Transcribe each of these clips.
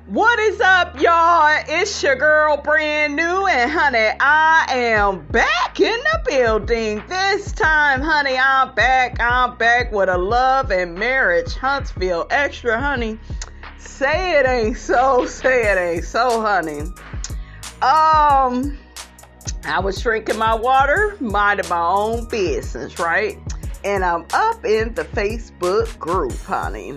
What is up, y'all? It's your girl, brand new, and honey, I am back in the building. This time, honey, I'm back with a love and marriage Huntsville extra, honey. Say it ain't so, honey. I was drinking my water, minding my own business, right? And I'm up in the Facebook group, honey.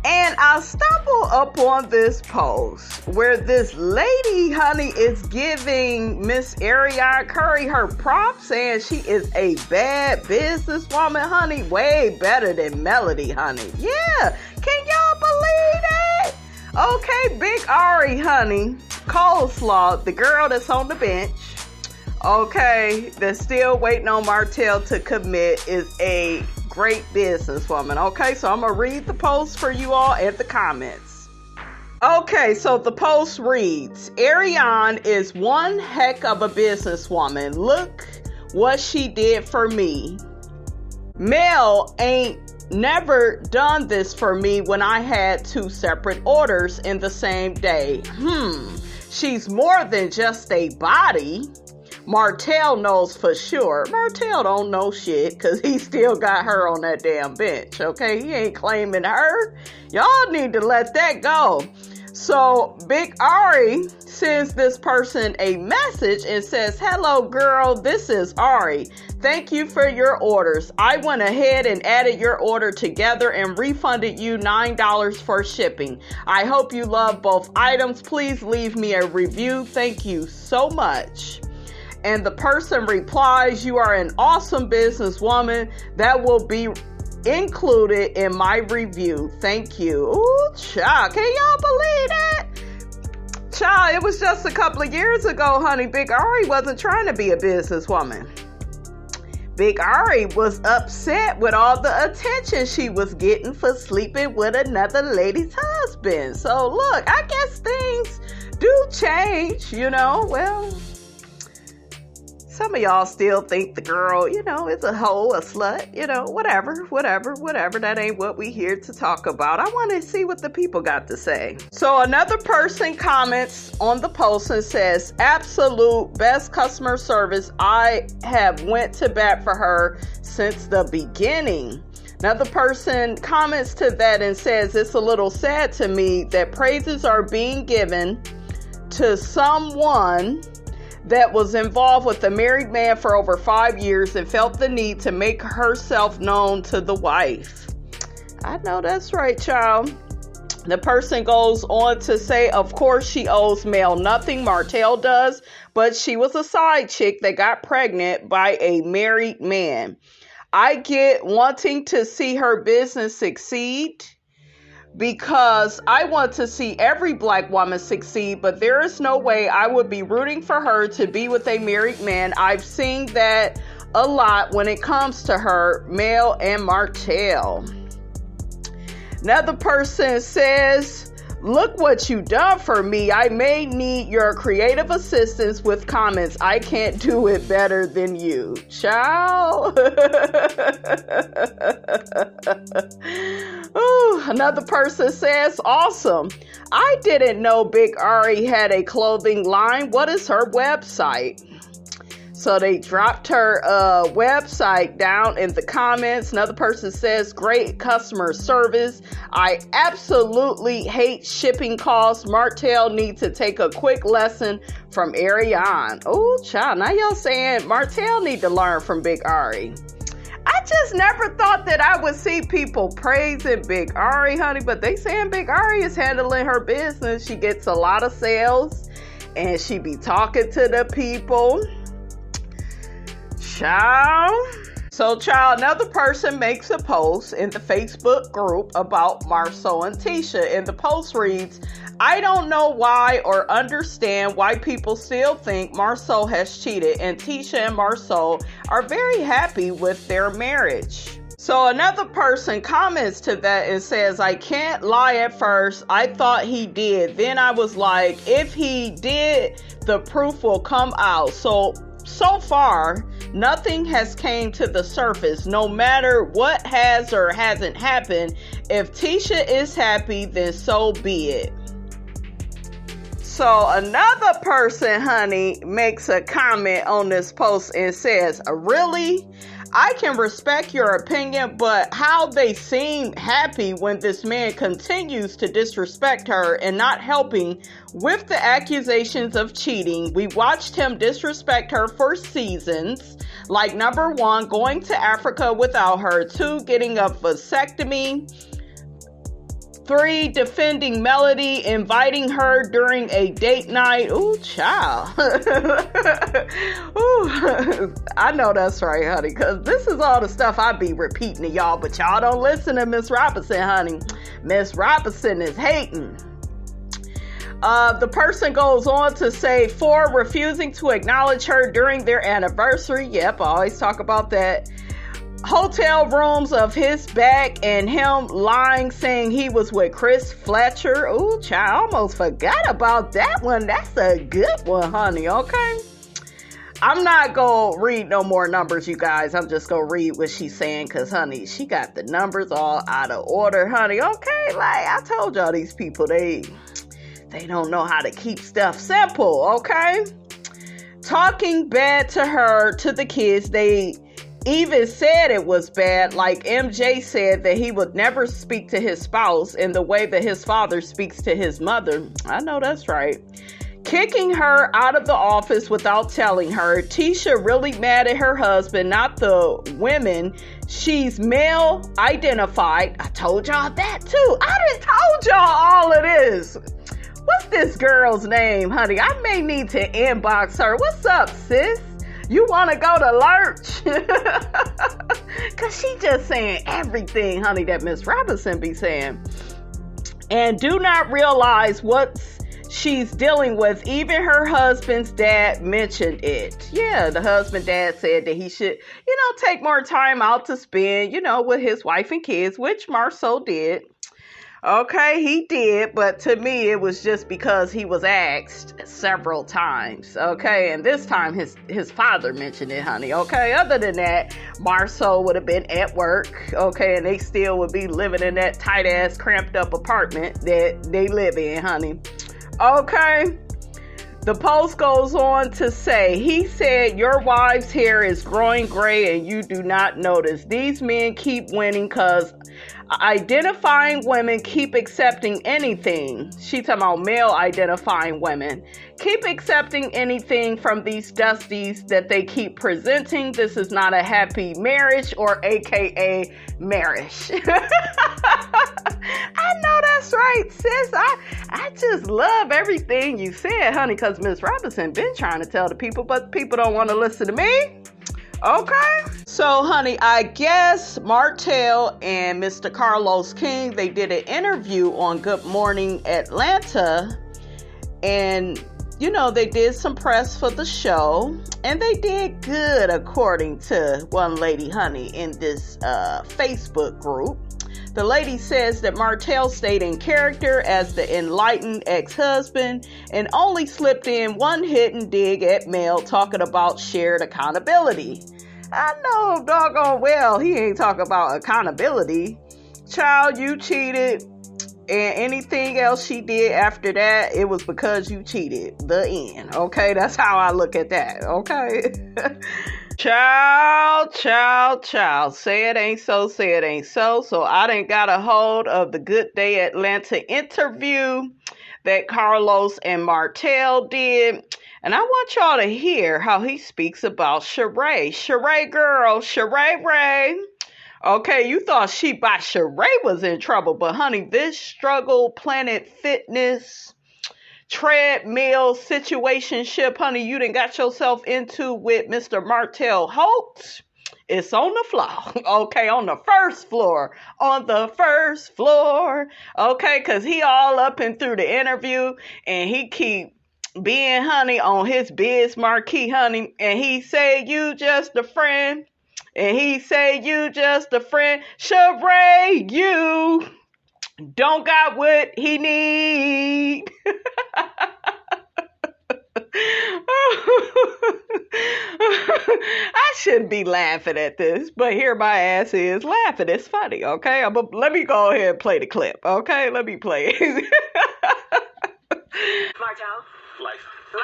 And I stumbled upon this post where this lady, honey, is giving Miss Arion Curry her props, saying she is a bad businesswoman, honey. Way better than Melody, honey. Yeah. Can y'all believe that? Okay, Big Ari, honey. Coleslaw, the girl that's on the bench. Okay, that's still waiting on Martell to commit, is a great businesswoman. Okay, so I'm gonna read the post for you all and the comments. Okay, so the post reads, Arionne is one heck of a businesswoman. Look what she did for me. Mel ain't never done this for me when I had 2 separate orders in the same day. She's more than just a body. Martell knows for sure. Martell don't know shit because he still got her on that damn bench, okay? He ain't claiming her. Y'all need to let that go. So Big Ari sends this person a message and says, hello, girl, this is Ari. Thank you for your orders. I went ahead and added your order together and refunded you $9 for shipping. I hope you love both items. Please leave me a review. Thank you so much. And the person replies, you are an awesome businesswoman. That will be included in my review. Thank you. Ooh, child, can y'all believe that? Child, it was just a couple of years ago, honey. Big Ari wasn't trying to be a businesswoman. Big Ari was upset with all the attention she was getting for sleeping with another lady's husband. So look, I guess things do change, well... Some of y'all still think the girl, is a hoe, a slut, whatever. That ain't what we here to talk about. I want to see what the people got to say. So another person comments on the post and says, absolute best customer service. I have went to bat for her since the beginning. Another person comments to that and says, it's a little sad to me that praises are being given to someone that was involved with a married man for over 5 years and felt the need to make herself known to the wife. I know that's right, child. The person goes on to say, of course, she owes Mel nothing. Martell does, but she was a side chick that got pregnant by a married man. I get wanting to see her business succeed, because I want to see every black woman succeed, but there is no way I would be rooting for her to be with a married man. I've seen that a lot when it comes to her, Mel and Martell. Another person says, look what you done for me. I may need your creative assistance with comments. I can't do it better than you. Ciao. Ooh, another person says, awesome. I didn't know Big Ari had a clothing line. What is her website? So they dropped her website down in the comments. Another person says, great customer service. I absolutely hate shipping costs. Martell needs to take a quick lesson from Arionne. Oh, child. Now y'all saying Martell need to learn from Big Ari. I just never thought that I would see people praising Big Ari, honey, but they saying Big Ari is handling her business. She gets a lot of sales and she be talking to the people. Child. So, another person makes a post in the Facebook group about Marcel and Tisha, and the post reads, I don't know why or understand why people still think Marcel has cheated, and Tisha and Marcel are very happy with their marriage. So another person comments to that and says, I can't lie, at first I thought he did. Then I was like, if he did, the proof will come out. So far, nothing has came to the surface. No matter what has or hasn't happened, if Tisha is happy, then so be it. So another person, honey, makes a comment on this post and says, really? I can respect your opinion, but how they seem happy when this man continues to disrespect her and not helping with the accusations of cheating. We watched him disrespect her for seasons, like number 1, going to Africa without her, 2, getting a vasectomy, 3, defending Melody, inviting her during a date night. Ooh, child. Ooh, I know that's right, honey, because this is all the stuff I be repeating to y'all, but y'all don't listen to Miss Robinson, honey. Miss Robinson is hating. The person goes on to say, 4, refusing to acknowledge her during their anniversary. Yep, I always talk about that. Hotel rooms of his back and him lying, saying he was with Chris Fletcher. Ooh, child, I almost forgot about that one. That's a good one, honey, okay? I'm not going to read no more numbers, you guys. I'm just going to read what she's saying because, honey, she got the numbers all out of order, honey, okay? Like, I told y'all these people, they don't know how to keep stuff simple, okay? Talking bad to her, to the kids, they even said it was bad, like MJ said that he would never speak to his spouse in the way that his father speaks to his mother. I know that's right. Kicking her out of the office without telling her. Tisha really mad at her husband, not the women. She's male identified. I told y'all that too. I done told y'all all of this. What's this girl's name, honey? I may need to inbox her. What's up, sis? You want to go to lunch? Because she just saying everything, honey, that Miss Robinson be saying. And do not realize what she's dealing with. Even her husband's dad mentioned it. Yeah, the husband dad said that he should, take more time out to spend, with his wife and kids, which Marcel did. Okay, he did, but to me, it was just because he was asked several times, okay? And this time, his father mentioned it, honey, okay? Other than that, Marcel would have been at work, okay? And they still would be living in that tight-ass, cramped-up apartment that they live in, honey, okay? The post goes on to say, he said, your wife's hair is growing gray and you do not notice. These men keep winning because identifying women keep accepting anything. She talking about male identifying women. Keep accepting anything from these dusties that they keep presenting. This is not a happy marriage or AKA marriage. I know that's right, sis. I just love everything you said, honey, because Miss Robinson been trying to tell the people, but people don't want to listen to me. Okay. So, honey, I guess Martell and Mr. Carlos King, they did an interview on Good Morning Atlanta. And, they did some press for the show. And they did good, according to one lady, honey, in this Facebook group. The lady says that Martell stayed in character as the enlightened ex-husband and only slipped in one hidden dig at Mel talking about shared accountability. I know doggone well he ain't talking about accountability. Child, you cheated, and anything else she did after that, it was because you cheated. The end. Okay, that's how I look at that. Okay. Child. Say it ain't so, say it ain't so. So I done got a hold of the Good Day Atlanta interview that Carlos and Martell did. And I want y'all to hear how he speaks about Sheree. Sheree girl, Sheree Ray. Okay, you thought She by Sheree was in trouble, but honey, this struggle, Planet Fitness, treadmill situationship, honey, you done got yourself into with Mr. Martell Holt. It's on the floor, okay, on the first floor, okay, because he all up and through the interview, and he keep being, honey, on his biz marquee, honey, and he say, you just a friend, and he say, you just a friend, Sheree, you don't got what he need. I shouldn't be laughing at this, but here my ass is laughing. It's funny, okay? Let me go ahead and play the clip, okay? Let me play it. Martell? Life. Life?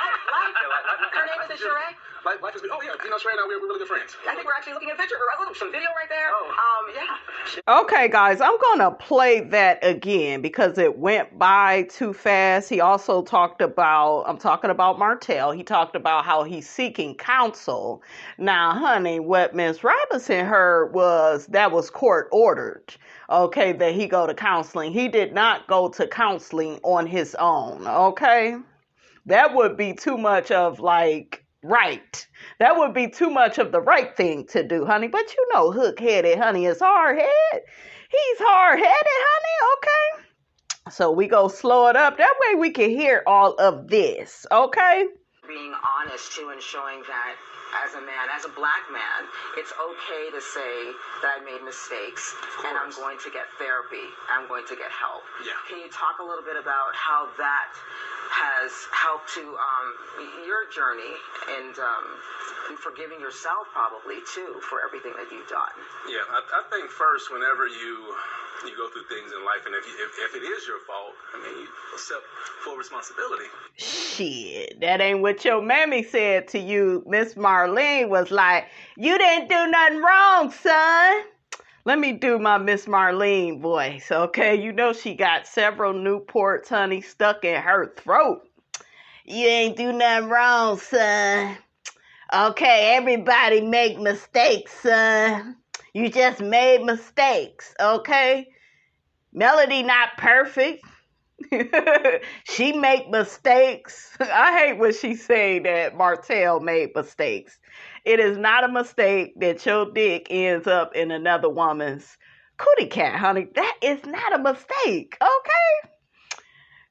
Her name is Sheree? Life is good. Oh, yeah. You know, Sheree and I, we're really good friends. I think we're actually looking at a picture. Oh, some video right there. Yeah. Okay, guys, I'm going to play that again because it went by too fast. He also talked about, I'm talking about Martell. He talked about how he's seeking counsel. Now, honey, what Miss Robinson heard was that was court ordered. Okay, that he go to counseling. He did not go to counseling on his own. Okay, that would be too much of right. That would be too much of the right thing to do, honey. But you know, hook-headed, honey, is hard-headed. He's hard-headed, honey, okay? So we go slow it up. That way we can hear all of this, okay? Being honest, too, and showing that as a man, as a black man, it's okay to say that I made mistakes and I'm going to get therapy. I'm going to get help. Yeah. Can you talk a little bit about how that has helped to your journey and forgiving yourself probably too for everything that you've done? Yeah, I think first, whenever you go through things in life, and if it is your fault, I mean, you accept full responsibility. Shit, that ain't what your mammy said to you. Miss Marlene was like, you didn't do nothing wrong, son. Let me do my Miss Marlene voice, okay? You know she got several Newports, honey, stuck in her throat. You ain't do nothing wrong, son. Okay, everybody make mistakes, son. You just made mistakes, okay? Melody not perfect. She make mistakes. I hate when she say that Martell made mistakes. It is not a mistake that your dick ends up in another woman's cootie cat, honey. That is not a mistake, okay?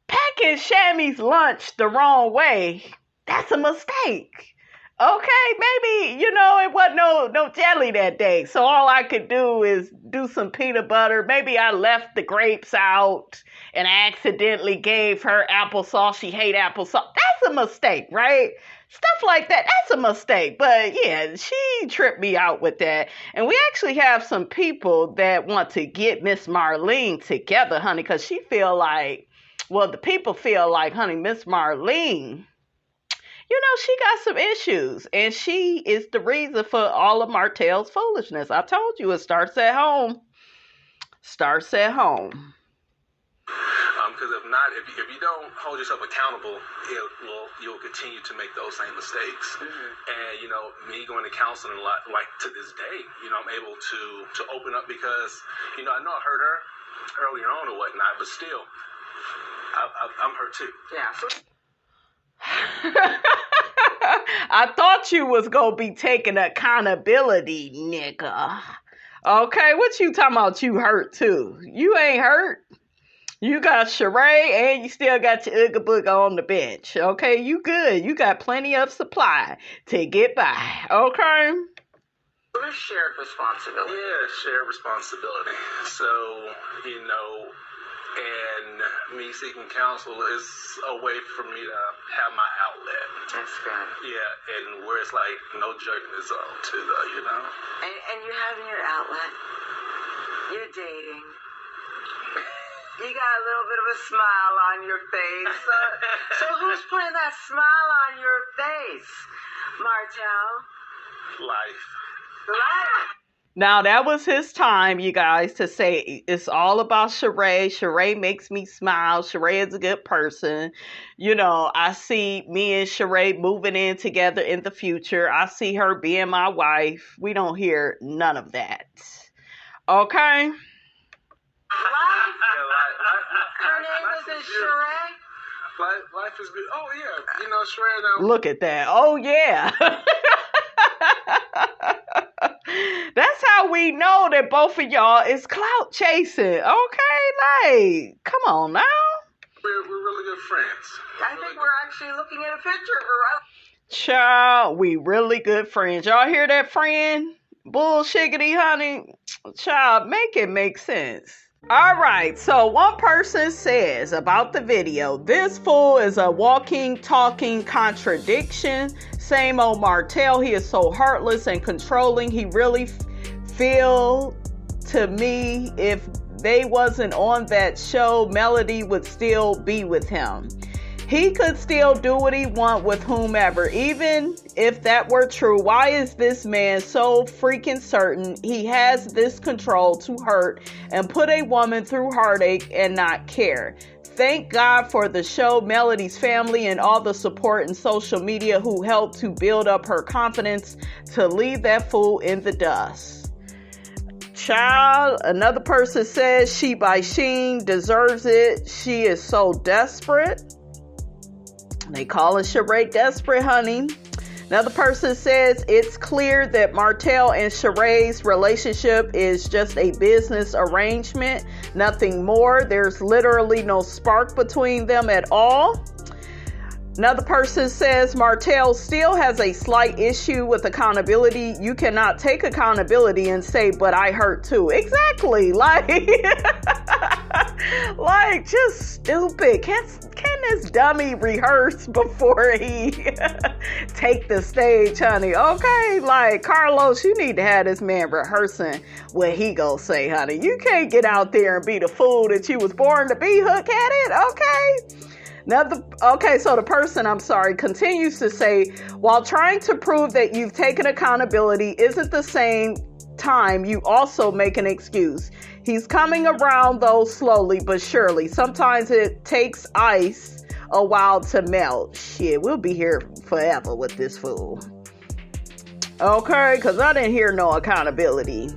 Packing Shammy's lunch the wrong way, that's a mistake. Okay, maybe, it wasn't no jelly that day. So all I could do is do some peanut butter. Maybe I left the grapes out and I accidentally gave her applesauce. She hate applesauce. That's a mistake, right? Stuff like that, that's a mistake. But yeah, she tripped me out with that. And we actually have some people that want to get Miss Marlene together, honey, because she feel like, the people feel like, honey, Miss Marlene, she got some issues, and she is the reason for all of Martell's foolishness. I told you, it starts at home. Starts at home. Because if not, if you don't hold yourself accountable, you'll continue to make those same mistakes. Mm-hmm. And, me going to counseling a lot, like to this day, I'm able to open up because, I know I hurt her earlier on or whatnot, but still, I'm hurt too. Yeah. I thought you was gonna be taking accountability, nigga. Okay, what you talking about? You hurt too? You ain't hurt. You got Sheree and you still got your Ooga Booga on the bench. Okay, you good. You got plenty of supply to get by. Okay. There's shared responsibility. Yeah, shared responsibility. So, and me seeking counsel is a way for me to have my outlet. That's good. Yeah, and where it's like no judgment is too, though, And you're having your outlet. You're dating. You got a little bit of a smile on your face. So who's putting that smile on your face? Martell? Life. Now, that was his time, you guys, to say it's all about Sheree. Sheree makes me smile. Sheree is a good person. I see me and Sheree moving in together in the future. I see her being my wife. We don't hear none of that. Okay? Her name is Sheree? Life is good. Oh, yeah. Sheree. Look at that. Oh, yeah. That's how we know that both of y'all is clout chasing. Okay, come on now. We're really good friends. I think we're actually looking at a picture. Child, we really good friends. Y'all hear that, friend? Bullshiggity, honey. Child, make it make sense. All right, so one person says about the video, this fool is a walking, talking contradiction. Same old Martell, he is so heartless and controlling. He really feel to me if they wasn't on that show, Melody would still be with him. He could still do what he wants with whomever. Even if that were true, why is this man so freaking certain he has this control to hurt and put a woman through heartache and not care? Thank God for the show, Melody's family, and all the support in social media who helped to build up her confidence to leave that fool in the dust. Child, another person says She by Sheen deserves it. She is so desperate. They call it Sheree desperate, honey. Another person says it's clear that Martell and Sheree's relationship is just a business arrangement, nothing more. There's literally no spark between them at all. Another person says Martell still has a slight issue with accountability. You cannot take accountability and say, but I hurt too. Exactly. Like just stupid. Can this dummy rehearse before he take the stage, honey? Okay, like Carlos, you need to have this man rehearsing what he gonna say, honey. You can't get out there and be the fool that you was born to be, hook-headed, okay? So the person, continues to say, while trying to prove that you've taken accountability isn't the same time you also make an excuse. He's coming around though slowly but surely. Sometimes it takes ice a while to melt. Shit, we'll be here forever with this fool. Okay, because I didn't hear no accountability.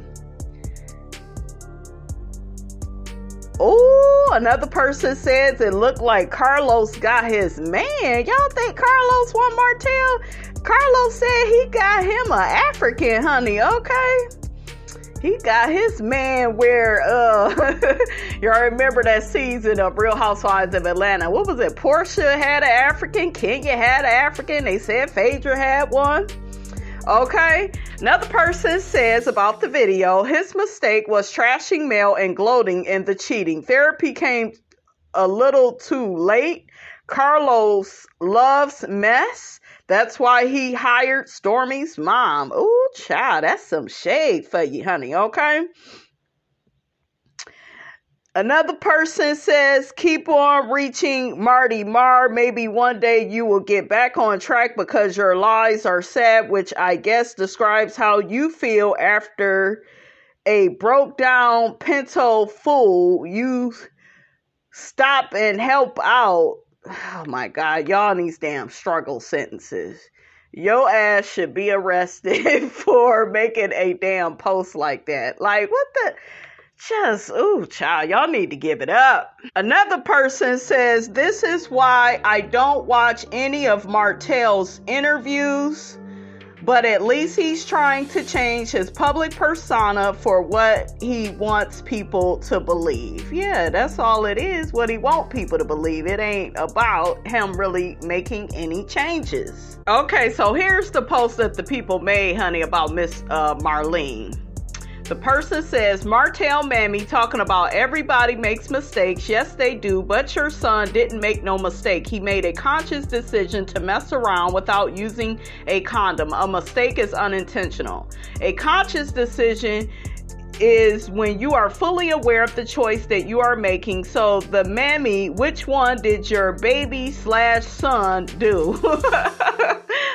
Oh, another person says it looked like Carlos got his man. Y'all think Carlos want Martell? Carlos said he got him an African, honey, okay? He got his man where, y'all remember that season of Real Housewives of Atlanta? What was it? Portia had an African, Kenya had an African. They said Phaedra had one. Okay, another person says about the video, his mistake was trashing Mel and gloating in the cheating. Therapy came a little too late. Carlos loves mess. That's why he hired Stormy's mom. Ooh, child, that's some shade for you, honey, okay? Another person says, keep on reaching Marty Marr. Maybe one day you will get back on track because your lies are sad, which I guess describes how you feel after a broke down Pinto fool. You stop and help out. Oh my God, y'all in these damn struggle sentences. Your ass should be arrested for making a damn post like that. Like, what the... child, y'all need to give it up. Another person says, this is why I don't watch any of Martell's interviews, but at least he's trying to change his public persona for what he wants people to believe. Yeah, that's all it is, what he wants people to believe. It ain't about him really making any changes. Okay, so here's the post that the people made, honey, about Miss Marlene. The person says, Martell Mammy talking about everybody makes mistakes. Yes, they do, but your son didn't make no mistake. He made a conscious decision to mess around without using a condom. A mistake is unintentional. A conscious decision is when you are fully aware of the choice that you are making. So the mammy, which one did your baby/son do?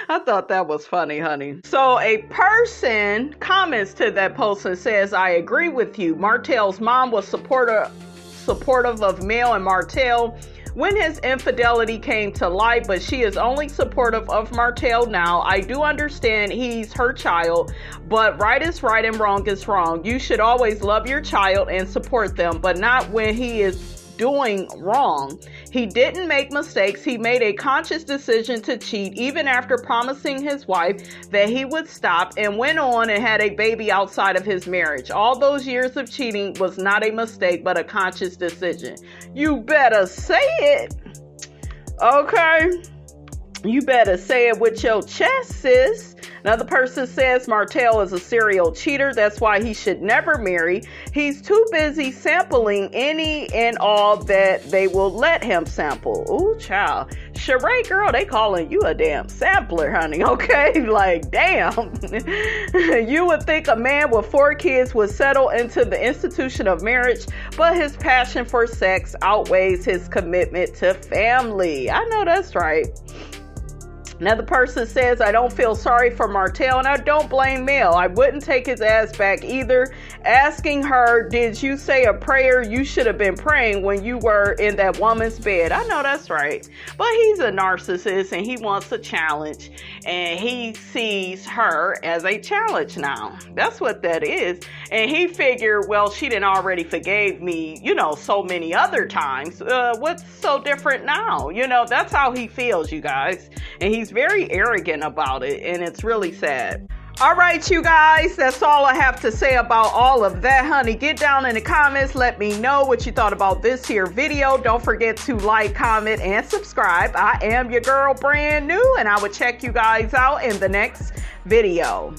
I thought that was funny, honey. So a person comments to that post and says, I agree with you. Martell's mom was supportive of Mel and Martell when his infidelity came to light, but she is only supportive of Martell now. I do understand he's her child, but right is right and wrong is wrong. You should always love your child and support them, but not when he is doing wrong. He didn't make mistakes. He made a conscious decision to cheat even after promising his wife that he would stop, and went on and had a baby outside of his marriage. All those years of cheating was not a mistake, but a conscious decision. You better say it. Okay? You better say it with your chest, sis. Another person says Martell is a serial cheater. That's why he should never marry. He's too busy sampling any and all that they will let him sample. Ooh, child. Sheree, girl, they calling you a damn sampler, honey, okay? Like, damn. You would think a man with 4 kids would settle into the institution of marriage, but his passion for sex outweighs his commitment to family. I know that's right. Another person says, I don't feel sorry for Martell, and I don't blame Mel. I wouldn't take his ass back either. Asking her, did you say a prayer? You should have been praying when you were in that woman's bed. I know that's right. But he's a narcissist, and he wants a challenge, and he sees her as a challenge now. That's what that is. And he figured, well, she didn't already forgave me, so many other times. What's so different now? That's how he feels, you guys. And he's very arrogant about it, and it's really sad. All right, you guys, that's all I have to say about all of that, honey. Get down in the comments. Let me know what you thought about this here video. Don't forget to like, comment, and subscribe. I am your girl, brand new, and I will check you guys out in the next video.